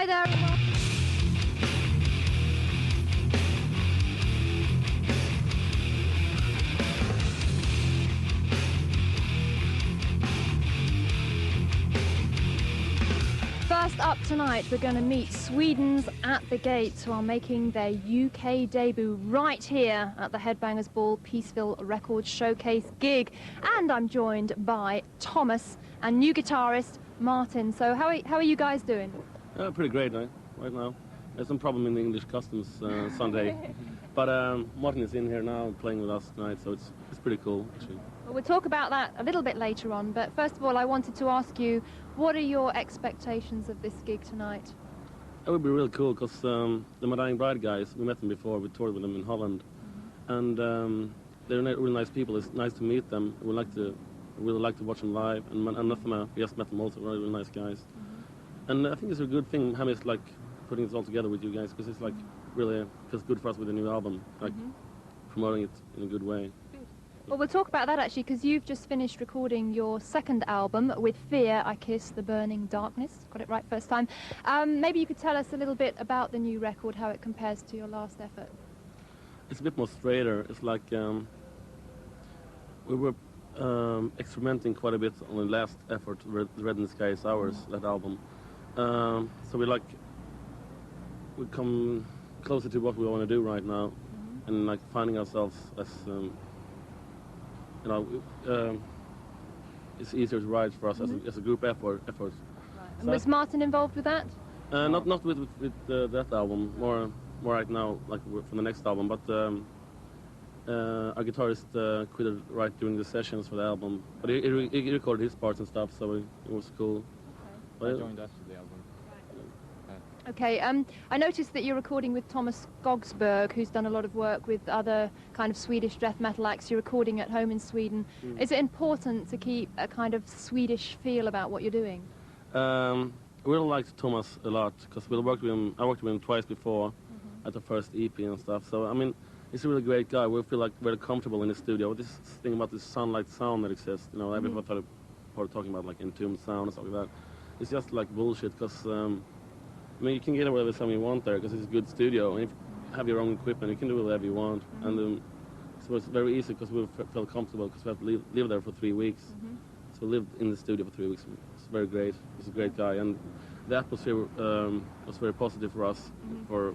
Hi there, everyone. First up tonight, we're going to meet Sweden's At the Gates, who are making their UK debut right here at the Headbangers Ball Peaceville Records Showcase gig. And I'm joined by Thomas and new guitarist Martin. So how are you guys doing? Pretty great right now. There's some problem in the English customs Sunday. But Martin is in here now playing with us tonight, so it's pretty cool, actually. Well, we'll talk about that a little bit later on, but first of all, I wanted to ask you, what are your expectations of this gig tonight? It would be really cool, because the Dying Bride guys, we met them before, we toured with them in Holland, and they're really nice people. It's nice to meet them. We really like to watch them live, and Anathema, we just met them also, really nice guys. And I think it's a good thing, Hammy's like putting this all together with you guys, because it's like really feels good for us with the new album, like promoting it in a good way. Well, we'll talk about that actually, because you've just finished recording your second album, With Fear I Kiss the Burning Darkness. Got it right first time. Maybe you could tell us a little bit about the new record, how it compares to your last effort. It's a bit more straighter. It's like we were experimenting quite a bit on the last effort, Red in the Sky is Ours, that album. So we come closer to what we want to do right now, and like finding ourselves as it's easier to write for us as a group effort. Right. And was Martin involved with that? Not with that album, more right now, like for the next album. But our guitarist quit it right during the sessions for the album. But he recorded his parts and stuff, so it was cool. Okay. But I joined after the album. Okay, I noticed that you're recording with Thomas Skogsberg, who's done a lot of work with other kind of Swedish death metal acts. You're recording at home in Sweden. Is it important to keep a kind of Swedish feel about what you're doing? I really liked Thomas a lot, because I worked with him twice before at the first EP and stuff. So, I mean, he's a really great guy. We feel like very comfortable in the studio. This thing about this sunlight sound that exists, you know, everybody started talking about like entombed sound and stuff like that. It's just like bullshit, because I mean, you can get away with something you want there, because it's a good studio, and if you have your own equipment, you can do whatever you want. And so it's very easy, because we felt comfortable, because we have to live there for 3 weeks. So we lived in the studio for 3 weeks. It's very great. He's a great guy, and the atmosphere was very positive for us. To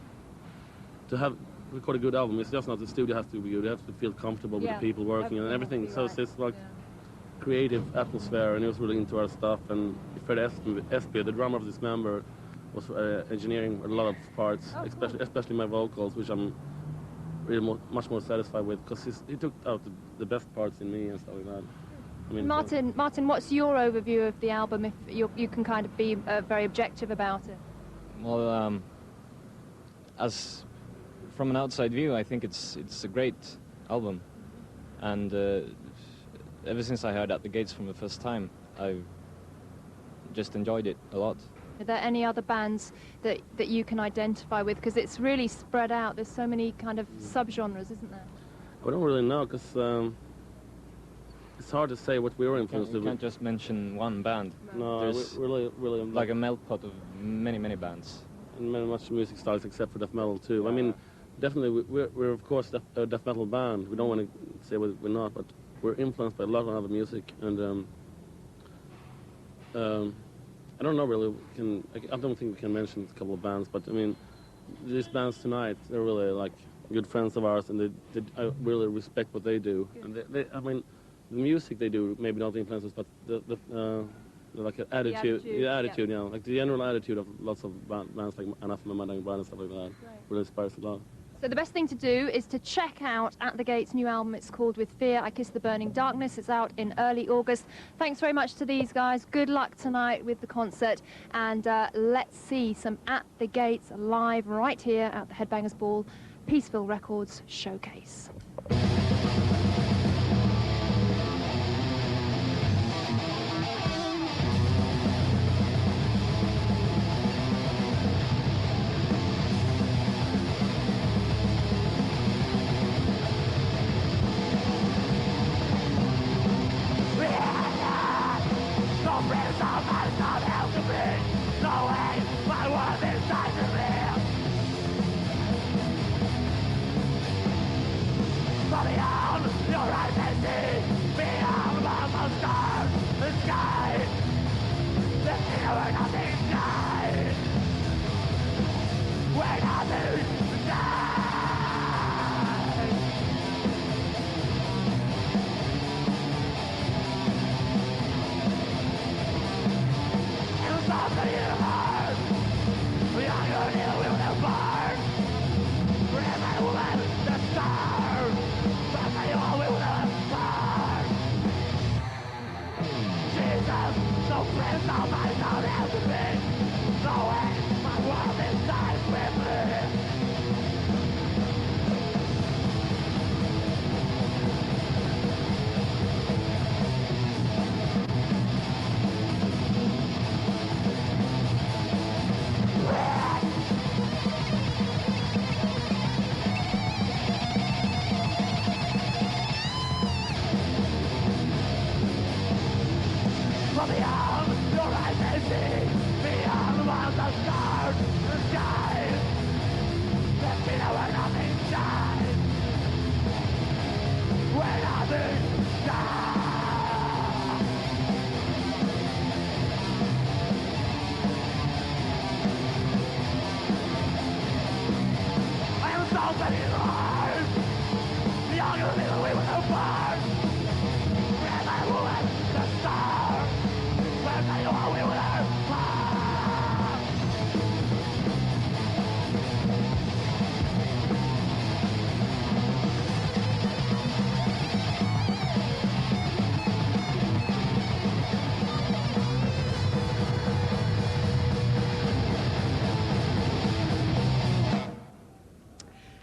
record a good album, it's just not the studio has to be good. You have to feel comfortable with the people working and everything. So it's like creative atmosphere, and he was really into our stuff. And Fred Espy, the drummer of Dismember, was engineering a lot of parts, especially my vocals, which I'm really much more satisfied with, because he took out the best parts in me and stuff like that. I mean, Martin, what's your overview of the album, if you can kind of be very objective about it? Well, as from an outside view, I think it's a great album, and ever since I heard At the Gates from the first time, I've just enjoyed it a lot. Are there any other bands that you can identify with? Because it's really spread out. There's so many kind of subgenres, isn't there? I don't really know, because it's hard to say what we were influenced with. You can't just mention one band. No, there's really like a melt pot of many bands. And many much music styles except for death metal too. Yeah. I mean, definitely we're of course a death metal band. We don't want to say we're not, but we're influenced by a lot of other music, and I don't know really. I don't think we can mention a couple of bands, but I mean, these bands tonight, they're really like good friends of ours, and I really respect what they do. Good. And I mean, the music they do maybe not influences, but like an attitude, like the general attitude of lots of bands like Anathema, Dying Bride and stuff like that, really inspires a lot. So the best thing to do is to check out At the Gates' new album. It's called With Fear I Kiss the Burning Darkness. It's out in early August. Thanks very much to these guys. Good luck tonight with the concert. And let's see some At the Gates live right here at the Headbangers Ball Peaceville Records Showcase. No way, my world is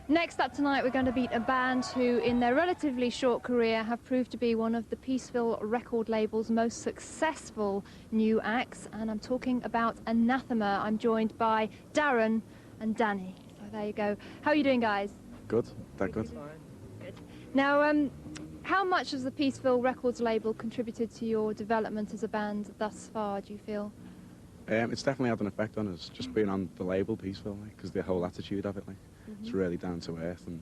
Next up tonight, we're going to meet a band who, in their relatively short career, have proved to be one of the Peaceville record label's most successful new acts, and I'm talking about Anathema. I'm joined by Darren and Danny. So there you go. How are you doing, guys? Good, that good. Good. Now, how much has the Peaceville Records label contributed to your development as a band thus far, do you feel? It's definitely had an effect on us, just being on the label Peaceville, because the whole attitude of it, it's really down to earth, and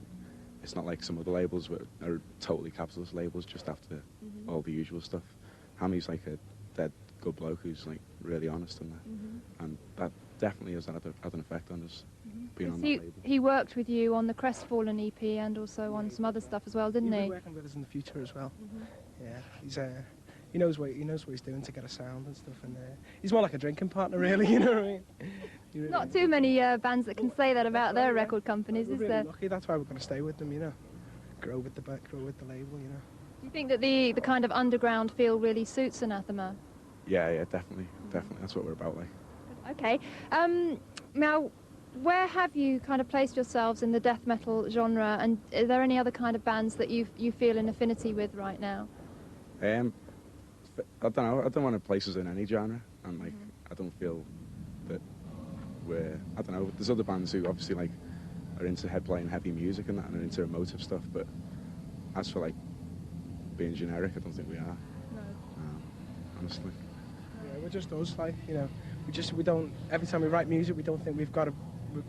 it's not like some other labels that are totally capitalist labels, just after all the usual stuff. Hammy's like a dead good bloke who's like really honest and that, and that definitely has had an effect on us, being on that label. He worked with you on the Crestfallen EP and also on some other stuff as well, didn't he? He'll be working with us in the future as well. Yeah, he knows what he's doing to get a sound and stuff, and he's more like a drinking partner, really. You know what I mean? Really Not too many bands that can say that about their record companies, we're is really there? lucky. That's why we're going to stay with them. You know, grow with the label. You know. Do you think that the kind of underground feel really suits Anathema? Yeah, definitely. That's what we're about, like. Okay. Now, where have you kind of placed yourselves in the death metal genre, and are there any other kind of bands that you feel an affinity with right now? I don't know. I don't want to place us in any genre, and like I don't feel that I don't know. There's other bands who obviously like are into playing heavy music and that, and are into emotive stuff. But as for like being generic, I don't think we are. No. Honestly. Yeah, we're just us. Like, you know, we don't. Every time we write music, we don't think we've got to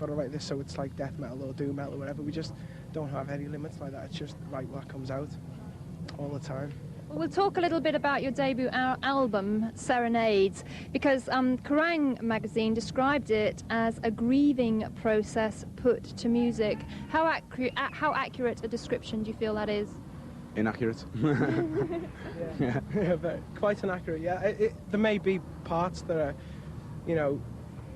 write this so it's like death metal or doom metal or whatever. We just don't have any limits like that. It's just like what comes out all the time. Well, we'll talk a little bit about your debut album, Serenades, because Kerrang! Magazine described it as a grieving process put to music. How accurate a description do you feel that is? Inaccurate. Yeah, but quite inaccurate. Yeah, there may be parts that are, you know,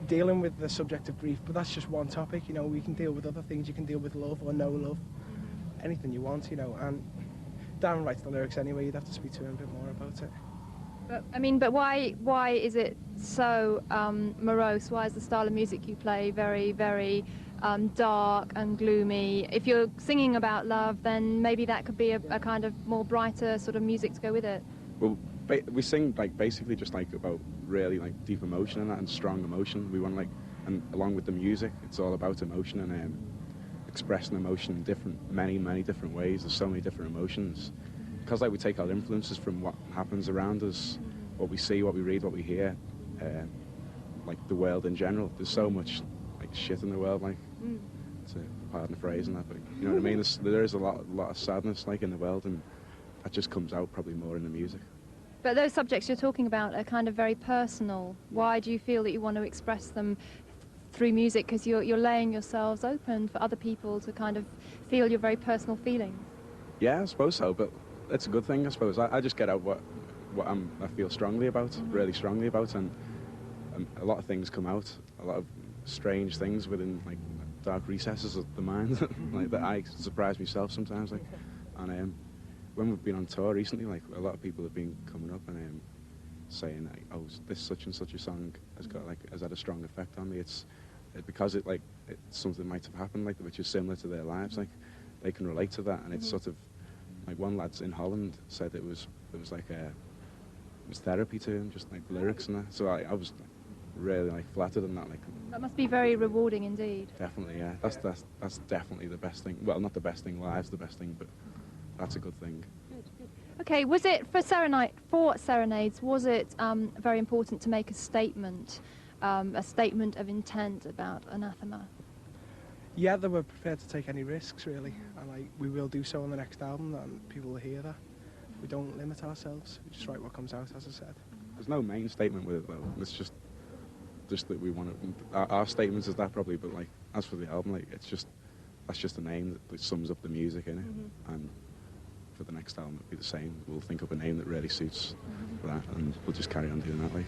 dealing with the subject of grief, but that's just one topic. You know, we can deal with other things. You can deal with love or no love, anything you want. You know, and Darren writes the lyrics anyway. You'd have to speak to him a bit more about it. But I mean, but why is it so morose? Why is the style of music you play very, very dark and gloomy? If you're singing about love, then maybe that could be a kind of more brighter sort of music to go with it. Well, we sing like basically just like about really like deep emotion and that, and strong emotion. We want like, and along with the music, it's all about emotion and expressing emotion in many different ways. There's so many different emotions. Because like we take our influences from what happens around us, what we see, what we read, what we hear, like the world in general. There's so much like shit in the world, like to pardon the phrase and that, but you know what I mean. There is a lot of sadness like in the world, and that just comes out probably more in the music. But those subjects you're talking about are kind of very personal. Why do you feel that you want to express them through music? Because you're laying yourselves open for other people to kind of feel your very personal feelings. Yeah, I suppose so, but it's a good thing, I suppose. I just get out what I feel strongly about, really strongly about, and a lot of things come out, a lot of strange things within like dark recesses of the mind, like that I surprise myself sometimes. Like, and when we've been on tour recently, like a lot of people have been coming up and saying, like, "Oh, this such and such a song has had a strong effect on me." It's because it's something that might have happened, like which is similar to their lives. Like they can relate to that, and it's sort of like one lad's in Holland said it was like it was therapy to him, just like lyrics and that. So I was really like flattered on that. Like That must be very rewarding indeed. definitely, yeah. That's definitely the best thing. Well, not the best thing. Live's the best thing, but that's a good thing. Okay, was it for Serenades? Was it very important to make a statement of intent about Anathema? Yeah, they were prepared to take any risks, really, and like we will do so on the next album, and people will hear that. We don't limit ourselves. We just write what comes out, as I said. There's no main statement with it though. It's just that we want to. Our statements is that probably, but like as for the album, like that's just a name that sums up the music in it, and for the next album it'll be the same. We'll think up a name that really suits that, and we'll just carry on doing that. Like.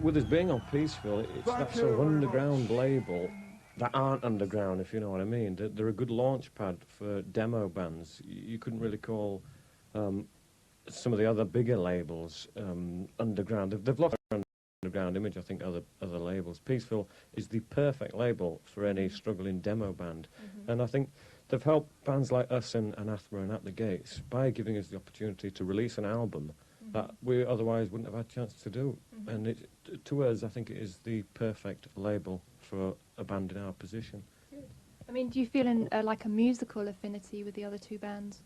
with us being on Peaceville, it's that sort of underground label that aren't underground, if you know what I mean. They're a good launch pad for demo bands. You couldn't really call some of the other bigger labels underground. They've lost their underground image, I think, other labels. Peaceville is the perfect label for any struggling demo band. And I think they've helped bands like us and Anathema and At the Gates by giving us the opportunity to release an album that we otherwise wouldn't have had a chance to do. And to us, I think it is the perfect label for a band in our position. Good. I mean, do you feel like a musical affinity with the other two bands?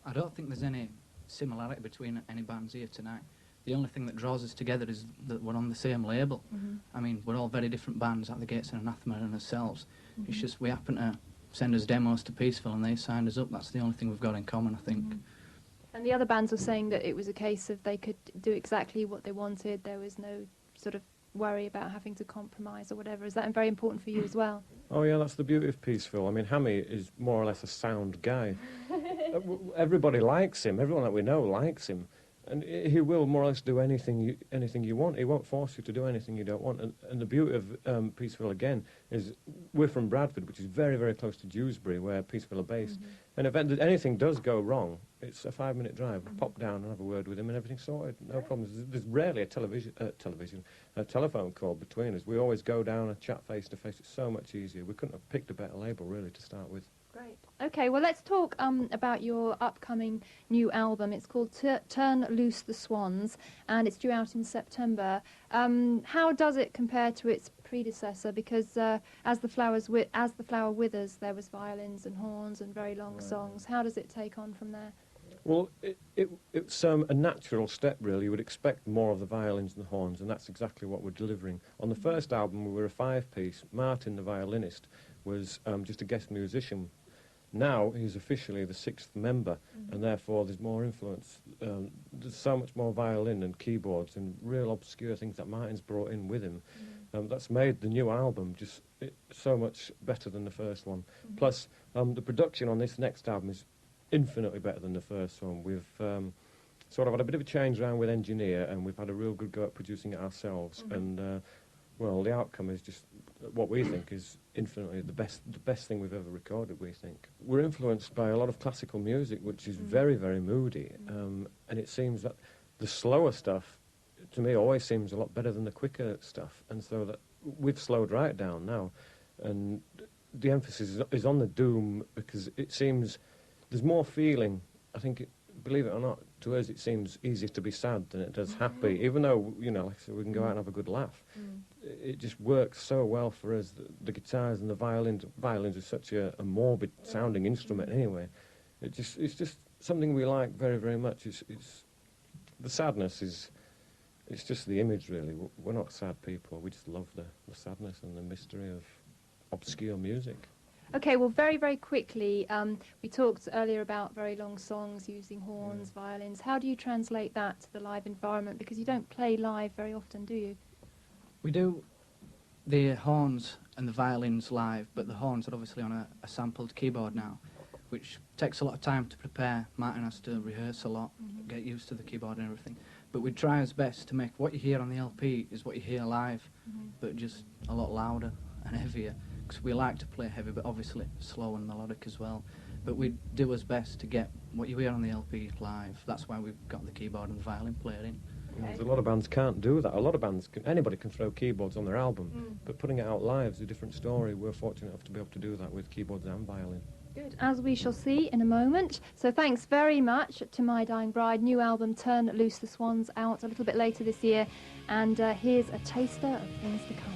I don't think there's any similarity between any bands here tonight. The only thing that draws us together is that we're on the same label. I mean, we're all very different bands, At the Gates and Anathema and ourselves. It's just we happen to send us demos to Peaceville and they signed us up. That's the only thing we've got in common, I think. And the other bands were saying that it was a case of they could do exactly what they wanted. There was no sort of worry about having to compromise or whatever. Is that very important for you as well? Oh yeah, that's the beauty of Peaceville. I mean, Hammy is more or less a sound guy. Everybody likes him. Everyone that we know likes him. And he will more or less do anything you want. He won't force you to do anything you don't want. And the beauty of Peaceville, again, is we're from Bradford, which is very, very close to Dewsbury, where Peaceville are based. And if anything does go wrong, it's a 5-minute drive. Pop down and have a word with him and everything's sorted. No problems. There's rarely a telephone call between us. We always go down and chat face to face. It's so much easier. We couldn't have picked a better label, really, to start with. Great. Okay, well, let's talk about your upcoming new album. It's called Turn Loose the Swans, and it's due out in September. How does it compare to its predecessor? Because as the flower withers, there was violins and horns and very long songs. How does it take on from there? Well, it's a natural step, really. You would expect more of the violins and the horns, and that's exactly what we're delivering. On the first album, we were a 5-piece. Martin, the violinist, was just a guest musician. Now he's officially the 6th member, and therefore there's more influence. There's so much more violin and keyboards and real obscure things that Martin's brought in with him. That's made the new album just so much better than the first one. Plus, the production on this next album is infinitely better than the first one. We've sort of had a bit of a change around with engineer, and we've had a real good go at producing it ourselves. And well, the outcome is just what we think is infinitely the best thing we've ever recorded, we think. We're influenced by a lot of classical music, which is very, very moody, and it seems that the slower stuff, to me, always seems a lot better than the quicker stuff, and so that we've slowed right down now, and the emphasis is on the doom, because it seems there's more feeling. I think, believe it or not, to us it seems easier to be sad than it does happy, even though, you know, like I said, we can go out and have a good laugh. It just works so well for us. The guitars and the violins are such a morbid sounding instrument anyway. It's just something we like very, very much. It's the sadness is, it's just the image, really. We're not sad people. We just love the sadness and the mystery of obscure music. Okay, well, very, very quickly, we talked earlier about very long songs using horns, violins. How do you translate that to the live environment? Because you don't play live very often, do you? We do the horns and the violins live, but the horns are obviously on a sampled keyboard now, which takes a lot of time to prepare. Martin has to rehearse a lot, get used to the keyboard and everything. But we try our best to make what you hear on the LP is what you hear live, but just a lot louder and heavier. Because we like to play heavy, but obviously slow and melodic as well. But we do our best to get what you hear on the LP live. That's why we've got the keyboard and the violin player in. Okay. A lot of bands can't do that. A lot of bands, anybody can throw keyboards on their album, but putting it out live is a different story. We're fortunate enough to be able to do that with keyboards and violin. Good, as we shall see in a moment. So thanks very much to My Dying Bride. New album, Turn Loose the Swans, out a little bit later this year. And here's a taster of things to come.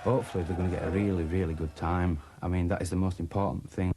Hopefully they're going to get a really, really good time. I mean, that is the most important thing.